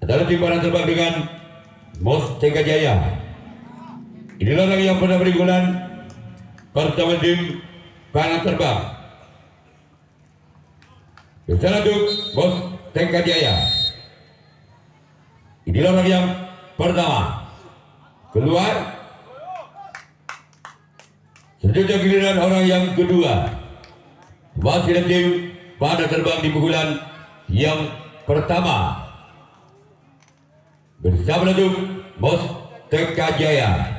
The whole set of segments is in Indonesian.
adalah tim panah terbang dengan Mustaka Jaya. Inilah lagi yang pernah beri bulan pertama tim panah terbang. Bersama untuk Mustaka Jaya. Inilah lagi yang pertama. Keluar. Selanjutnya giliran orang yang kedua. Masih ada tim panah terbang di pukulan yang pertama. Bersama untuk Mustaka Jaya.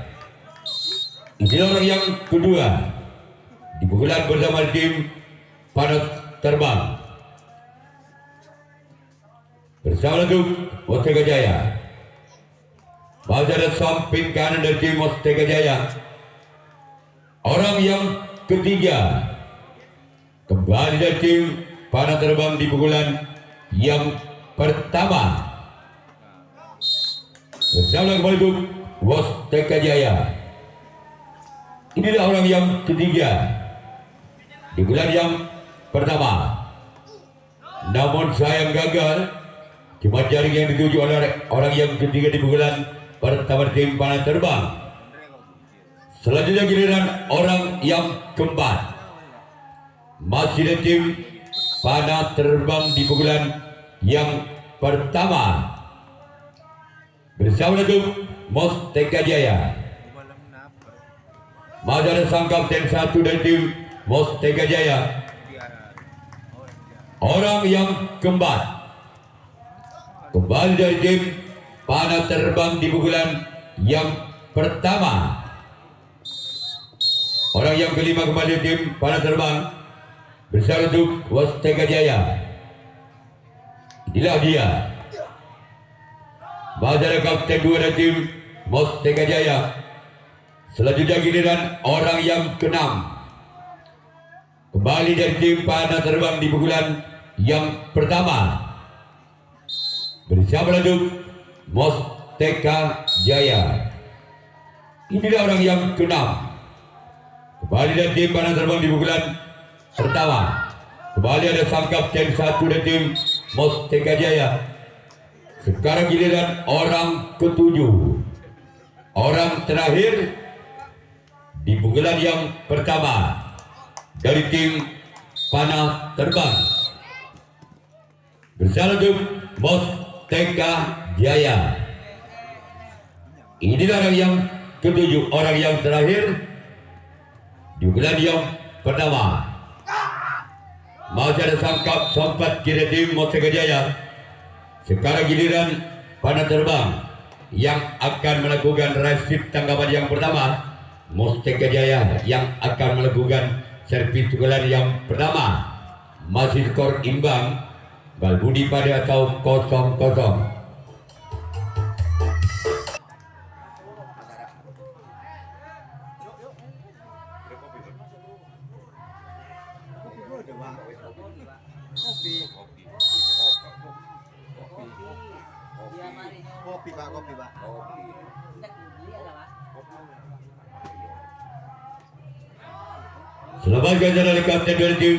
Inilah orang yang kedua di pukulan bersama tim panah terbang. Bersama untuk Mustaka Jaya. Masih ada samping kanan dari tim Mustaka Jaya. Orang yang ketiga kembali dari tim panah terbang di pukulan yang pertama. Bersama kembali untuk Mustaka Jaya. Inilah orang yang ketiga di bulan yang pertama. Namun sayang gagal. Cuma jaring yang dituju oleh orang yang ketiga di bulan pertama tim panah terbang. Selanjutnya giliran orang yang keempat. Masih ada tim panah terbang di pukulan yang pertama. Bersama untuk Mustaka Jaya. Masih ada sang kapten satu dari tim Mustaka Jaya. Orang yang keempat kembali dari tim panah terbang di pukulan yang pertama. Orang yang kelima kembali tim panah terbang bersama untuk Mustaka Jaya. Inilah dia. Masih ada kapten dua dari tim Mustaka Jaya. Selanjutnya giliran orang yang keenam kembali dari tim panah terbang di pukulan yang pertama. Bersama untuk Mustaka Jaya. Inilah orang yang keenam kembali dari tim panah terbang di pukulan pertama. Kembali ada sang kapten satu dari tim Mustaka Jaya. Sekarang giliran orang ketujuh. Orang terakhir di pukulan yang pertama dari tim panah terbang. Bersama untuk Mustaka Jaya. Inilah orang yang ketujuh, orang yang terakhir di bulan yang pertama. Masih ada sangkap sempat kira tim Mustaka Jaya. Sekarang giliran panah terbang yang akan melakukan resip tanggapan yang pertama. Mustaka Jaya yang akan melakukan servis pukulan yang pertama. Masih skor imbang. Balbudi pada atau 0-0. Kopi, Pak. Selamat ganjar oleh kapten dari tim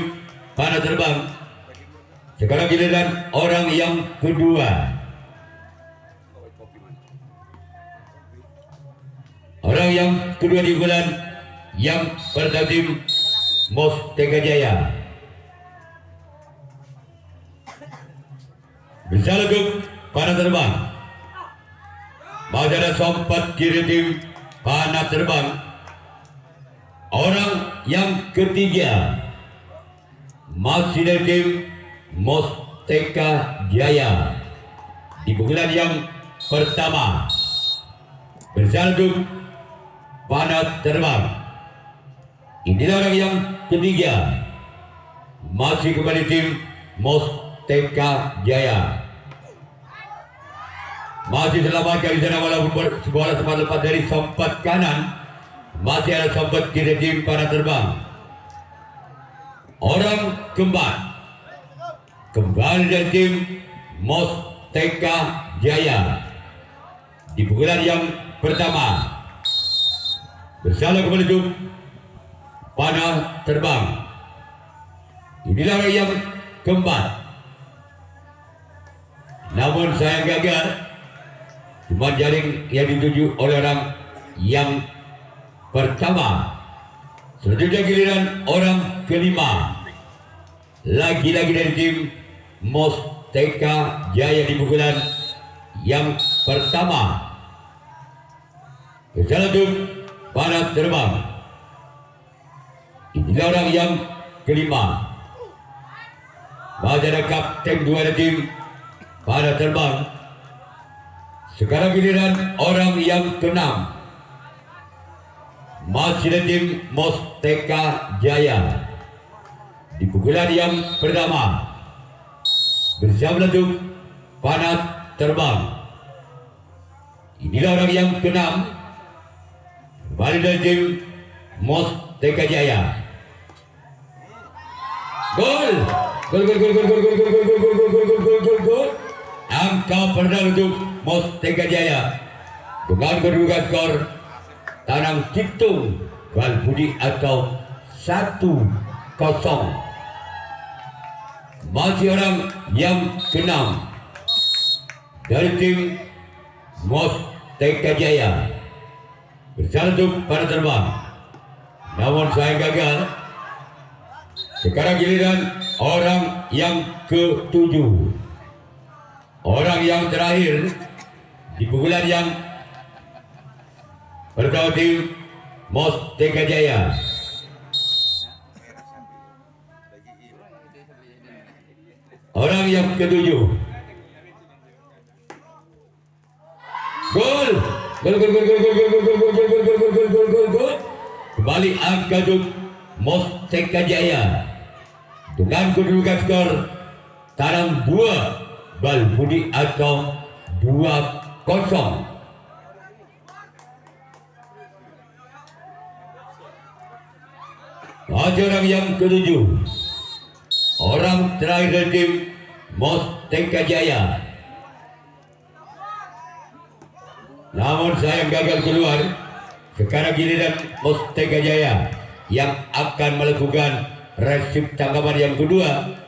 panah terbang. Sekarang giliran orang yang kedua. Orang yang kedua di bulan yang pertama tim Mustaka Jaya. Bisa untuk panah terbang. Masih ada sempat kiri tim panah terbang. Orang yang ketiga masih dari tim Mustaka Jaya di pukulan yang pertama. Bersama untuk panah terbang. Inilah orang yang ketiga masih kembali tim Mustaka Jaya. Masih selamatkan di sana walaupun bola sempat lepas dari sempat kanan. Masih ada sempat kiri tim panah terbang. Orang keempat kembali dari tim Mustaka Jaya di pukulan yang pertama. Bersama kembali itu panah terbang. Inilah yang keempat namun sayang gagal. Cuma jaring yang dituju oleh orang yang pertama. Selanjutnya giliran orang kelima. Lagi-lagi dari tim Musteka Jaya di pukulan yang pertama. Keselanjutnya panah terbang. Inilah orang yang kelima. Masih ada kapten dua dari tim panah terbang. Sekarang giliran orang yang keenam. Masih ada tim Musteka Jaya di pukulan yang pertama. Bersama untuk panah terbang. Inilah orang yang keenam. Kembali dari tim Musteka Jaya. Gol! Gol! Angka perdana untuk Musteka Jaya dengan kedudukan skor Tanam Citung Balbudi atau 1-0. Masih orang yang keenam dari tim Musteka Jaya bersama untuk para terbang, namun saya gagal. Sekarang giliran orang yang ketujuh, orang yang terakhir di pukulan yang pertama tim Musteka Jaya. Orang yang ketujuh. Gol. Kembali angka untuk Musteka Jaya dengan kedudukan skor Tanam 2 Balbudi atau 2-0. Masih orang yang ketujuh, orang terakhir dari tim Musteka Jaya. Namun sayang gagal keluar. Sekarang giliran Musteka Jaya yang akan melakukan resip tangkapan yang kedua.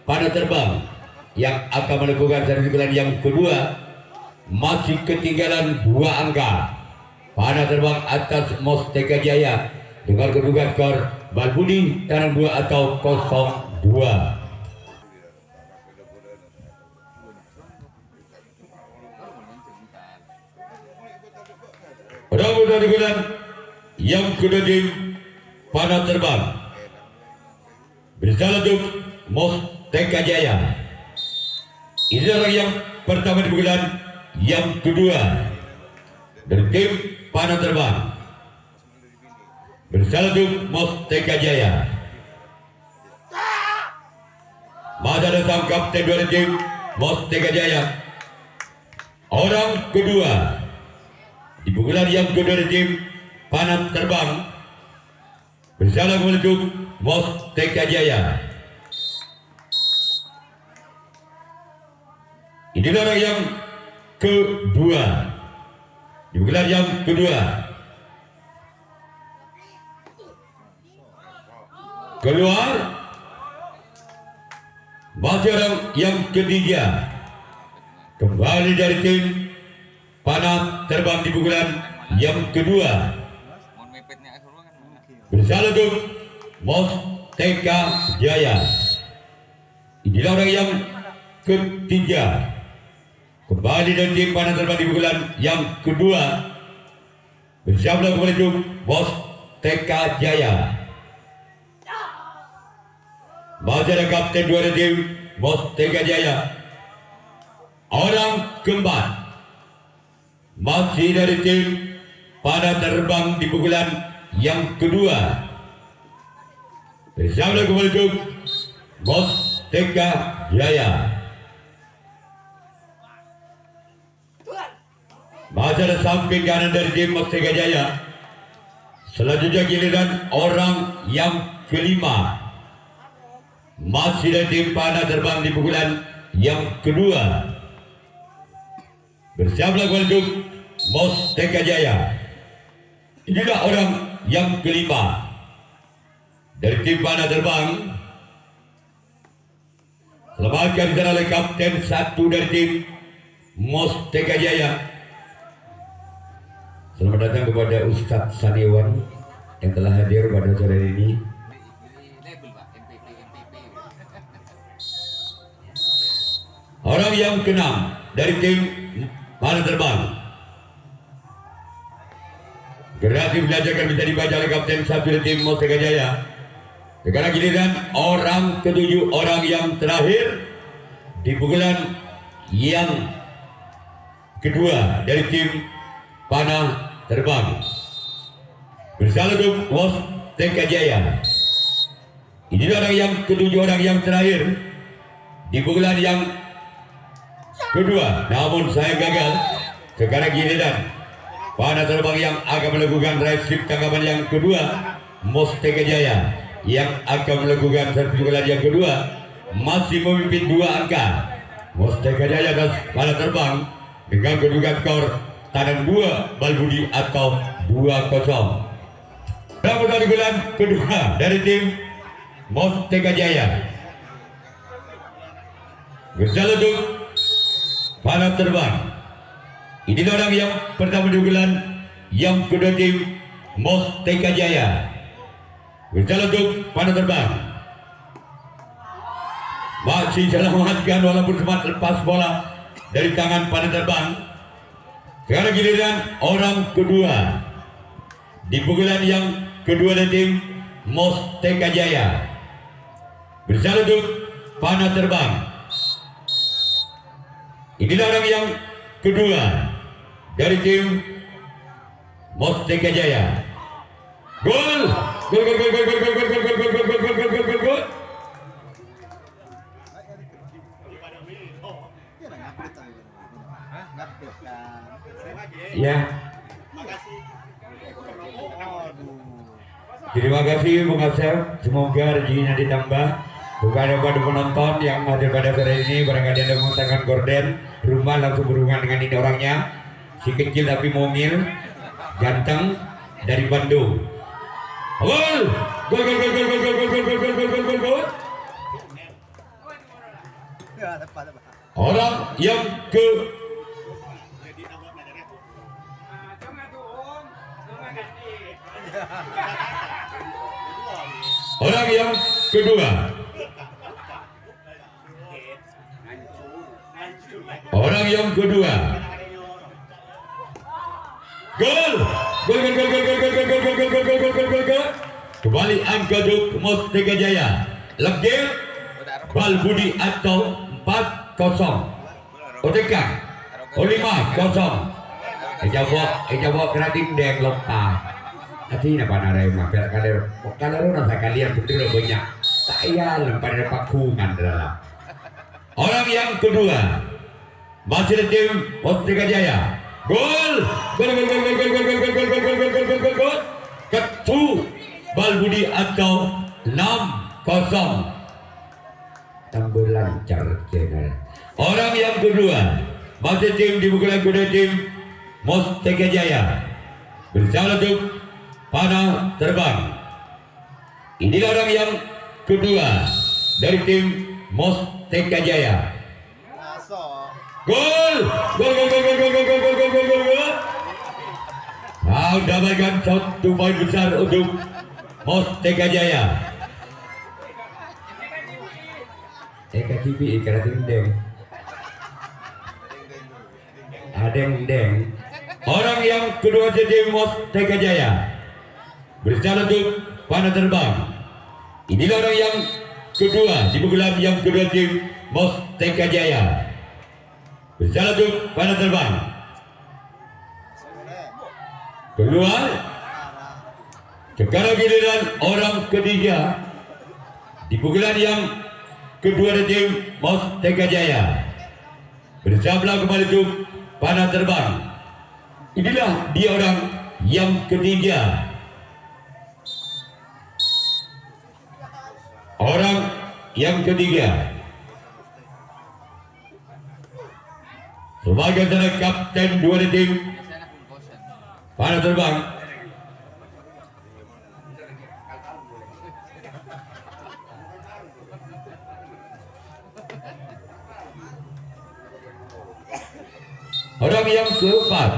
Panah terbang yang akan melakukan servis yang kedua. Masih ketinggalan 2 angka. Panah terbang atas Musteka Jaya dengan kedudukan skor Balbudi Tanam 2 atau 0-2. Pada bulan yang kedua tim panah terbang bersama untuk Musteka Jaya. Ini adalah yang pertama di bulan yang kedua dari tim panah terbang bersama untuk Musteka Jaya. Masih ada sang kapten dari tim Musteka Jaya. Orang kedua di pukulan yang kedua dari tim panah terbang bersama untuk Musteka Jaya. Inilah orang yang kedua di pukulan yang kedua. Keluar. Masih orang yang ketiga. Kembali dari tim panah terbang di pukulan yang kedua bersama untuk Musteka Jaya. Inilah orang yang ketiga. Kembali dari tim panah terbang di pukulan yang kedua bersama untuk Musteka Jaya. Masih ada kapten dua dari tim Musteka Jaya. Orang keempat masih dari tim panah terbang di pukulan yang kedua bersama untuk Musteka Jaya. Masih ada samping kanan dari tim Musteka Jaya. Selanjutnya giliran orang yang kelima. Masih dari tim panah terbang di pukulan yang kedua bersama untuk Musteka Jaya. Inilah orang yang kelima dari tim panah terbang. Selamatkan oleh kapten satu dari tim Mustaka Jaya. Selamat datang kepada Ustadz Saniwan yang telah hadir pada sore ini. Orang yang keenam dari tim panah terbang. Generasi belajar akan bisa dibaca oleh Kapten 1 dari tim Mustaka Jaya. Sekarang giliran orang ketujuh, orang yang terakhir di pukulan yang kedua dari tim panah terbang. Bersalah untuk Mustaka Jaya. Ini orang yang ketujuh, orang yang terakhir di pukulan yang kedua. Namun saya gagal. Sekarang giliran panah terbang yang akan melakukan resip tangkapan yang kedua. Mustaka Jaya yang akan melakukan servis pukulan yang kedua masih memimpin 2 angka. Mustaka Jaya atas panah terbang dengan kedudukan skor tandang 2 Balbudi atau 2-0. Dalam pukulan kedua dari tim Mustaka Jaya. Berjalan untuk panah terbang. Ini orang yang pertama di pukulan yang kedua tim Mustaka Jaya. Berjalan untuk panah terbang. Masih selamatkan walaupun sempat lepas bola dari tangan panah terbang. Sekarang giliran orang kedua di pukulan yang kedua dari tim Mustaka Jaya. Berjalan untuk panah terbang. Inilah orang yang kedua dari tim Mustaka Jaya. Gol! Gol, gol, gol, gol, gol, gol, gol, gol, gol, gol, gol, gol, gol, gol, gol. Ya. Terima kasih Bung Asep. Semoga rezekinya ditambah. Kepada penonton yang hadir pada sore ini, barangkali Anda menggunakan gorden rumah langsung berhubungan dengan ini orangnya. Si kecil tapi mungil, ganteng dari Bandung. Gol! Gol, gol, gol, gol, gol, gol, gol, gol, gol, gol, gol, gol, gol. Orang yang ke orang yang kedua. Orang yang kedua. Gol! Gol, gol, gol, gol, gol, gol, gol, gol, gol, gol, gol, gol, gol, gol, gol. Kembali angka untuk Mustaka Jaya. Legel Balbudi atau 4-0. OTK 5-0. Ejawab kerating deng lompat. Hati na panaray mah kalau nasa kalian betul banyak. Saya lempar pakungan adalah. Orang yang kedua masih tim Mustaka Jaya. Gol! Gol, gol, gol, gol, gol, gol, gol, gol, gol, gol, gol, gol, gol, gol, gol. Ketu Balbudi atau 6-0. Tambah lancar channel. Orang yang kedua masih tim di pukulan kedua tim Mustaka Jaya. Bersalah untuk panah terbang. Inilah orang yang kedua dari tim Mustaka Jaya. Gol! Gol, gol, gol, gol, gol, gol, gol, gol, gol, gol, gol, gol. Dapatkan satu poin besar untuk Mustaka Jaya. TV kerating deng. Adeng-deng. Orang yang kedua jadi Mustaka Jaya. Berjalan untuk panah terbang. Inilah orang yang kedua di pukulan yang kedua tim Mustaka Jaya. Berjalan untuk panah terbang. Keluar. Sekarang giliran orang ketiga di pukulan yang kedua dari tim Mustaka Jaya. Bersahabat kembali untuk panah terbang. Inilah dia orang yang ketiga. Orang yang ketiga. Sebagai kapten dua tim panah terbang. Orang yang keempat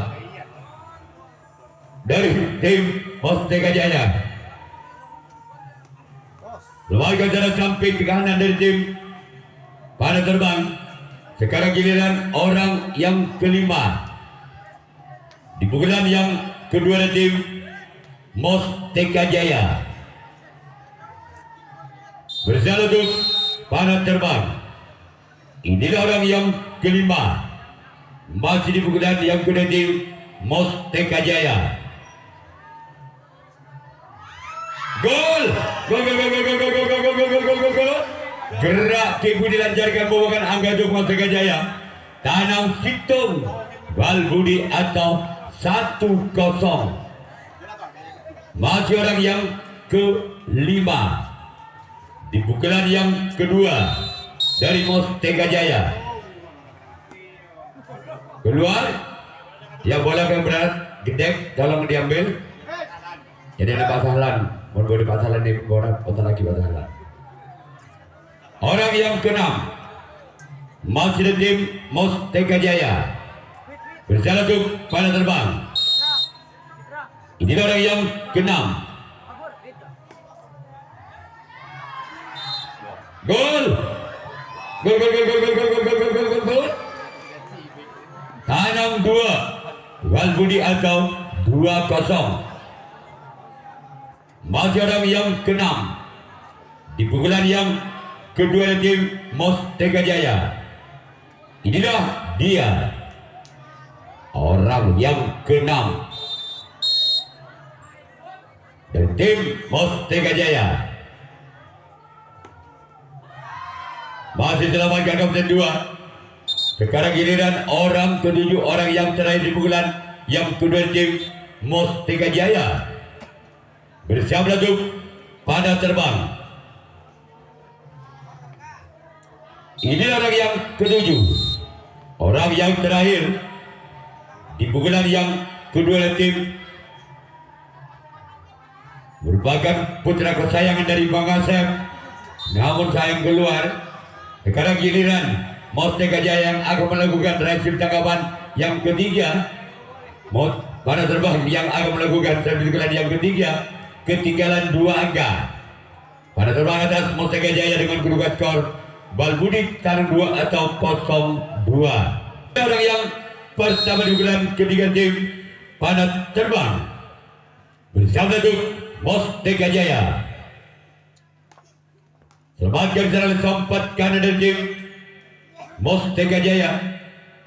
dari tim Mustaka Jaya. Lembaga jarak samping ke kanan dari tim Panah Terbang. Sekarang giliran orang yang kelima. Di pukulan yang kedua dari tim Mustaka Jaya. Berjalan untuk Panah Terbang. Inilah orang yang kelima. Masih di pukulan yang kedua tim Mustaka Jaya. Gol! Gol! Gerak Kibu dilancarkan bawakan Angga Jok Mustaka Jaya. Tanam hitung Balbudi atau 1-0. Masih orang yang kelima. Di pukulan yang kedua dari Mustaka Jaya. Keluar. Yang bola yang berat gedek tolong diambil. Jadi ada pasalan. Mau boleh pasalan di bola otak lagi pasalan. Orang yang keenam masih di tim Mustaka Jaya. Berjalan untuk Panah Terbang. Ini orang yang keenam. Gol. Gol. Tanam 2. Walbudi atau 2-0. Masih orang yang keenam. Di pukulan yang kedua tim Mustaka Jaya. Inilah dia. Orang yang keenam dari tim Mustaka Jaya. Masih selamatkan kapten 2. Sekarang giliran orang ketujuh, orang yang terakhir di pukulan yang kedua tim Mustaka Jaya. Bersiap untuk Panah Terbang. Inilah orang yang ketujuh, orang yang terakhir di pukulan yang kedua tim merupakan putra kesayangan dari Bang Asep, namun sayang keluar. Sekarang giliran Mustaka Jaya yang akan melakukan reaksi tanggapan yang ketiga. Panah Terbang yang akan melakukan servis yang ketiga, ketinggalan 2 angka. Panah Terbang atas Mustaka Jaya dengan kedudukan skor Balbudi tarung 2 atau 0-2. Orang yang pertama di pukulan ketiga tim Panah Terbang. Bersama untuk Mustaka Jaya. Selamatkan serangan sempat kanan dari tim Mustaka Jaya.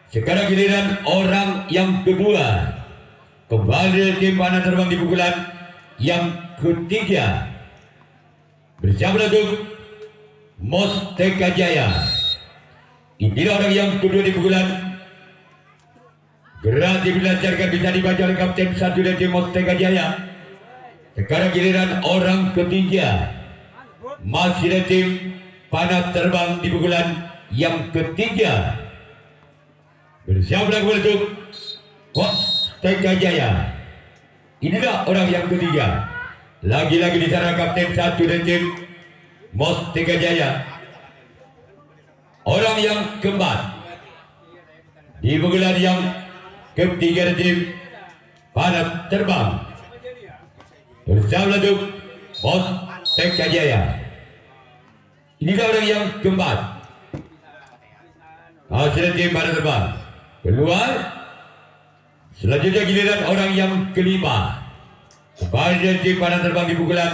Sekarang giliran orang yang kedua. Kembali dari tim Panah Terbang di pukulan yang ketiga. Bersama untuk Mustaka Jaya. Inilah orang yang kedua di pukulan. Gerak dilancarkan bisa dibaca oleh kapten 1 dari tim Mustaka Jaya. Sekarang giliran orang ketiga. Masih dari tim Panah Terbang di pukulan yang ketiga. Bersiap untuk Mustaka Jaya. Inilah orang yang ketiga. Lagi-lagi di sana kapten 1 dari tim Mustaka Jaya. Orang yang keempat di pukulan yang ketiga dari tim Panah Terbang. Bersiap untuk Mustaka Jaya. Inilah orang yang keempat. Hasil tim Panah Terbang keluar. Selanjutnya giliran orang yang kelima. Kembali dari tim Panah Terbang di pukulan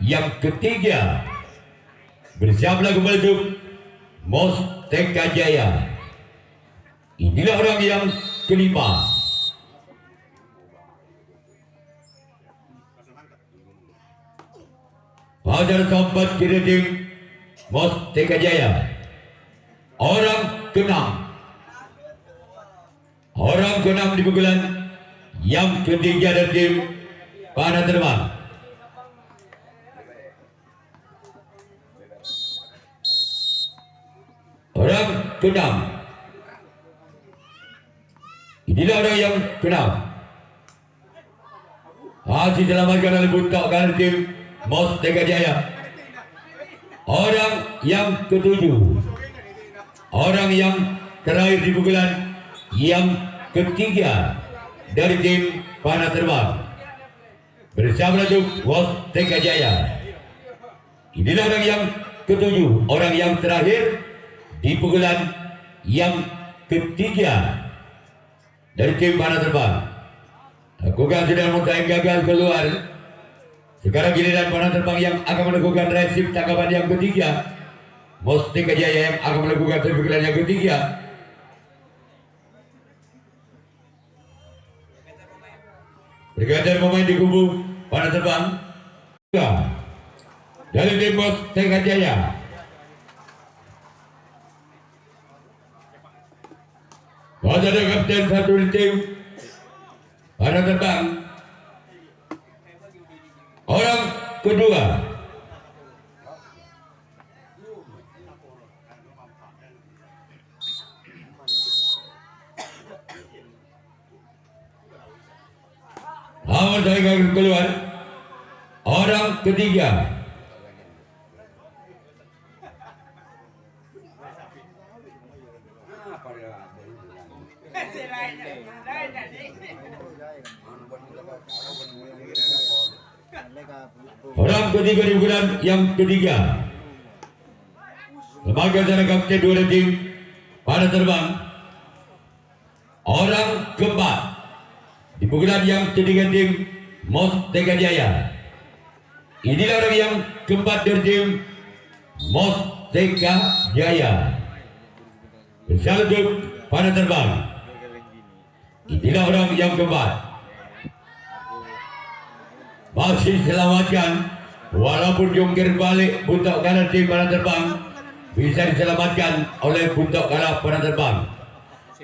yang ketiga. Bersiaplah kembali untuk Mustaka Jaya. Inilah orang yang kelima. Hajar sempat kiri tim Mustaka Jaya. Orang keenam. Orang keenam di pukulan yang ketiga dari tim Panah Terbang. Orang keenam. Inilah orang yang keenam. Masih diselamatkan oleh buntok kanan tim Mustaka Jaya. Orang yang ketujuh. Orang yang terakhir di pukulan yang ketiga dari tim panah terbang bersama untuk Mustaka Jaya. Inilah orang yang ketujuh, orang yang terakhir di pukulan yang ketiga dari tim panah terbang. Lakukan sudah mulai gagal keluar. Sekarang giliran panah terbang yang akan melakukan resip tangkapan yang ketiga. Mustaka Jaya yang akan melakukan pukulan yang ketiga. Bergantian pemain di kubu panah terbang dari tim Mustaka Jaya. Ada kapten satu di tim panah terbang. Orang kedua namun saya gagal keluar. Orang ketiga di bulan yang ketiga sebagai seorang kapten dua tim panah terbang. Orang keempat di pukulan yang ketiga tim Mustaka Jaya. Inilah orang yang keempat dari tim Mustaka Jaya. Bersama untuk panah terbang. Inilah orang yang keempat. Masih selamatkan, walaupun jungkir balik buntok kanan tim panah terbang bisa diselamatkan oleh buntok kanan panah terbang.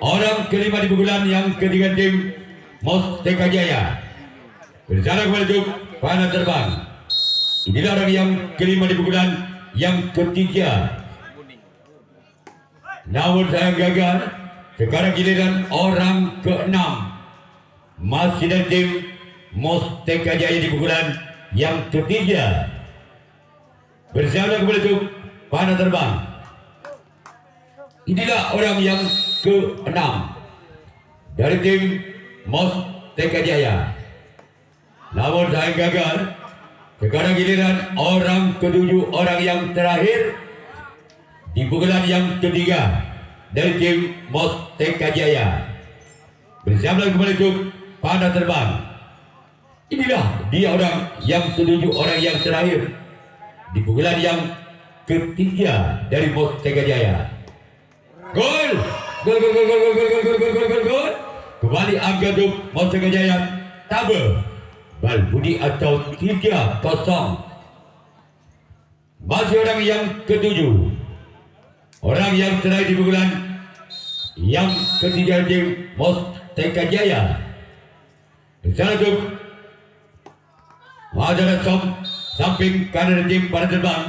Orang kelima di pukulan yang ketiga tim Mustaka Jaya. Bersama untuk panah terbang. Inilah orang yang kelima di pukulan yang ketiga. Namun saya gagal. Sekarang giliran orang keenam. Masih dari tim Mustaka Jaya di pukulan yang ketiga. Bersama untuk panah terbang. Inilah orang yang keenam dari tim Mustaka Jaya. Namun saya gagal. Sekarang giliran orang ketujuh, orang yang terakhir di pukulan yang ketiga dari tim Mustaka Jaya. Bersama kembali untuk panah terbang. Inilah dia orang yang ketujuh, orang yang terakhir di pukulan yang ketiga dari Mustaka Jaya. Gol! Gol, gol, gol, gol, gol, gol, gol, gol, gol, gol, gol. Kembali angka untuk Mustaka Jaya. Tabel Balbudi atau 3-0. Masih orang yang ketujuh, orang yang terakhir di pukulan yang ketiga tim Mustaka Jaya. Satu adalah samping kanan tim panah terbang.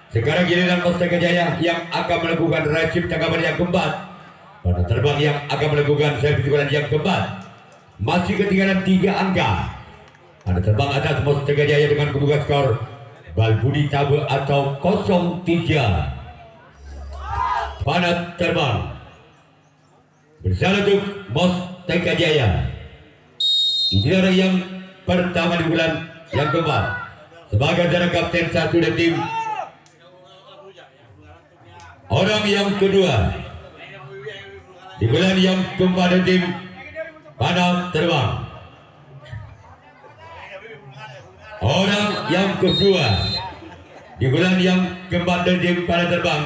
Sekarang giliran Mustaka Jaya yang akan melakukan resip tangkapan yang keempat. Panah terbang yang akan melakukan servis pukulan yang keempat. Masih ketinggalan 3 angka. Panah terbang atas Mustaka Jaya dengan kebuka skor Balbudi Tabe atau 0-3. Panah terbang bersama untuk Mustaka Jaya. Inilah orang yang pertama di bulan yang keempat sebagai seorang kapten satu dari tim. Orang yang kedua di bulan yang keempat dari tim panah terbang. Orang yang kedua di bulan yang keempat dari tim panah terbang.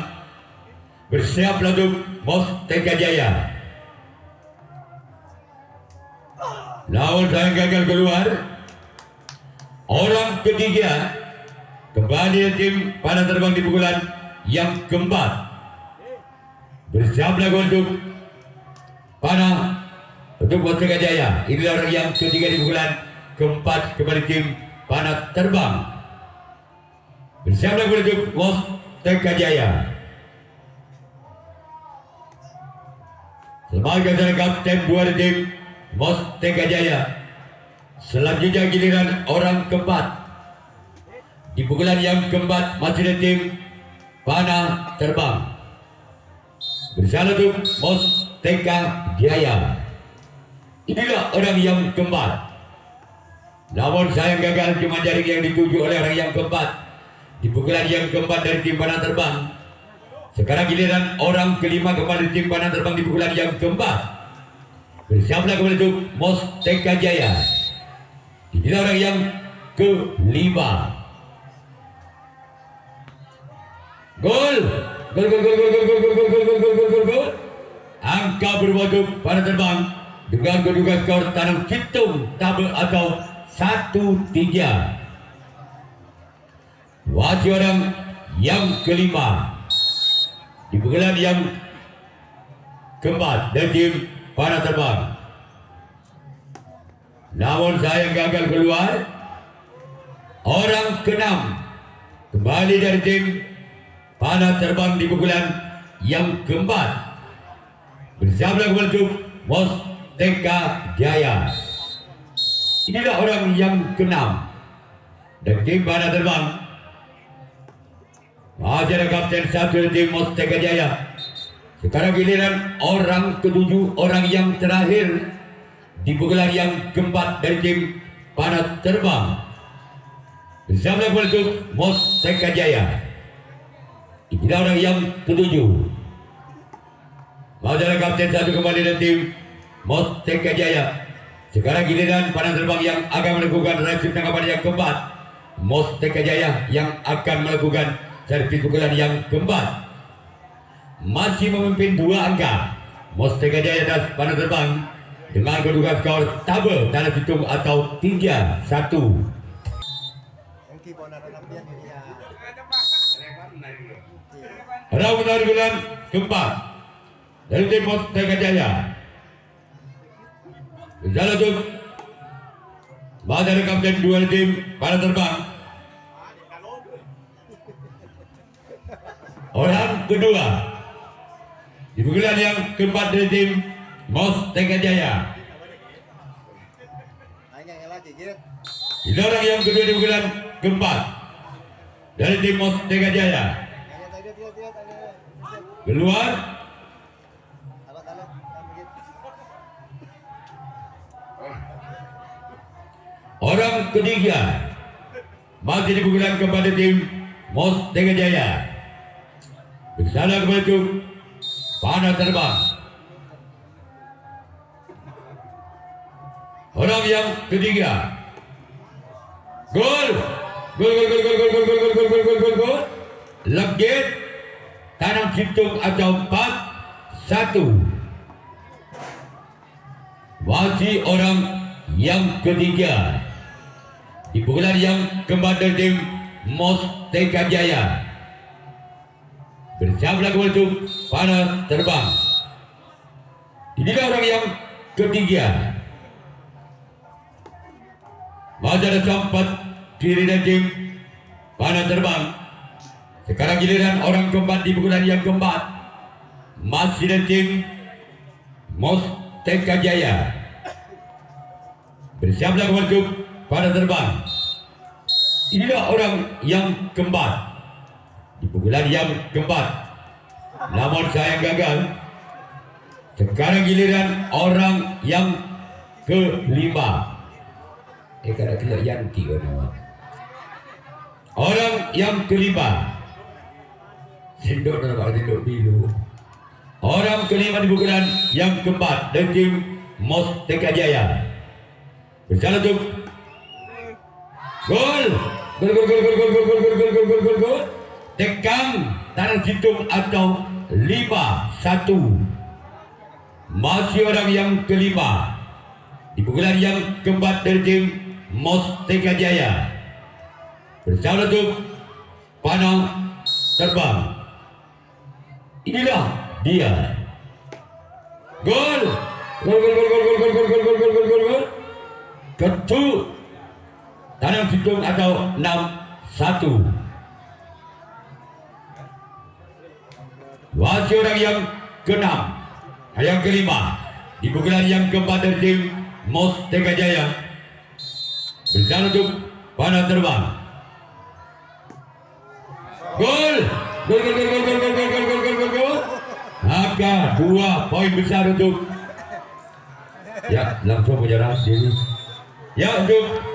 Bersiap untuk Mustaka Jaya. Namun saya gagal keluar. Orang ketiga kembali tim panah terbang di pukulan yang keempat. Bersiap untuk panah untuk Mustaka Jaya. Inilah orang yang ketiga di pukulan keempat kembali tim panah terbang. Bersiap untuk Mustaka Jaya. Sebagai seorang kapten dua tim Mustaka Jaya. Selanjutnya giliran orang keempat di pukulan yang keempat masih dari tim panah terbang. Bersama untuk Mustaka Jaya. Inilah orang yang keempat. Namun sayang gagal, cuma jaring yang dituju oleh orang yang keempat. Di pukulan yang keempat dari tim panah terbang. Sekarang giliran orang kelima kembali tim panah terbang di pukulan yang keempat. Bersiaplah kembali untuk Mustaka Jaya. Inilah orang yang kelima. Gol. Gol gol gol gol gol gol gol gol gol gol gol gol gol. Angka berubah untuk panah terbang dengan kedudukan skor tanam hitung tabel atau 1-3. Wajib orang yang kelima di pukulan yang keempat dari tim panah terbang. Namun sayang gagal keluar. Orang keenam kembali dari tim panah terbang di pukulan yang keempat. Bersama kembali untuk Mustaka Jaya. Inilah orang yang keenam dari tim panah terbang. Masih ada kapten satu dari tim Mustaka Jaya. Sekarang giliran orang ketujuh, orang yang terakhir di pukulan yang keempat dari tim panah terbang. Bersama kembali untuk Mustaka Jaya. Inilah orang yang ketujuh. Masih ada kapten satu kembali dari tim Mustaka Jaya. Sekarang giliran panah terbang yang akan melakukan reaksi tanggapan yang keempat. Mustaka Jaya yang akan melakukan servis pukulan yang keempat. Masih memimpin 2 angka. Mustaka Jaya atas panah terbang dengan kedudukan skor tabel tanah hitung atau 3-1. Raut dari bulan keempat dari tim Mustaka Jaya. Jalan untuk Badar kapten 2 tim panah terbang. Orang kedua di pukulan yang keempat dari tim Mustaka Jaya. Ini orang yang kedua di pukulan keempat dari tim Mustaka Jaya. Keluar. Orang ketiga masih di pukulan keempat dari tim Mustaka Jaya. Bersama kembali untuk panah terbang. Orang yang ketiga. Gol. Gol gol gol gol gol gol gol gol gol gol gol gol. Legit tanam hitung atau 4-1. Masih orang yang ketiga di pukulan yang keempat dari tim Mustaka Jaya. Bersama kembali untuk panah terbang. Inilah orang yang ketiga. Masih ada sempat kiri dan tim panah terbang. Sekarang giliran orang keempat di pukulan yang keempat. Masih dan tim Mustaka Jaya. Bersama kembali untuk panah terbang. Inilah orang yang keempat di pukulan yang keempat. Namun sayang gagal. Sekarang giliran orang yang kelima. Kada kelak Yanti kau nama. Orang yang kelima. Sindok nama sindok bilu. Orang kelima di pukulan yang keempat dari tim Mustaka Jaya. Berjalan untuk gol. Gol gol gol gol gol gol gol gol gol gol gol gol gol. Tekan tanah hitung atau 5-1. Masih orang yang kelima di pukulan yang keempat dari tim Mustaka Jaya. Bersama untuk panah terbang. Inilah dia. Gol. Gol gol gol gol gol gol gol gol gol gol gol gol. Ketuk tanam hitung atau 6-1. Masih orang yang keenam, yang kelima di pukulan yang keempat dari tim Mustaka Jaya. Bersama untuk panah terbang. Gol! Gol gol gol gol gol gol gol gol gol gol gol gol. Maka 2 poin besar untuk Ya, langsung menyerah diri. Ya, untuk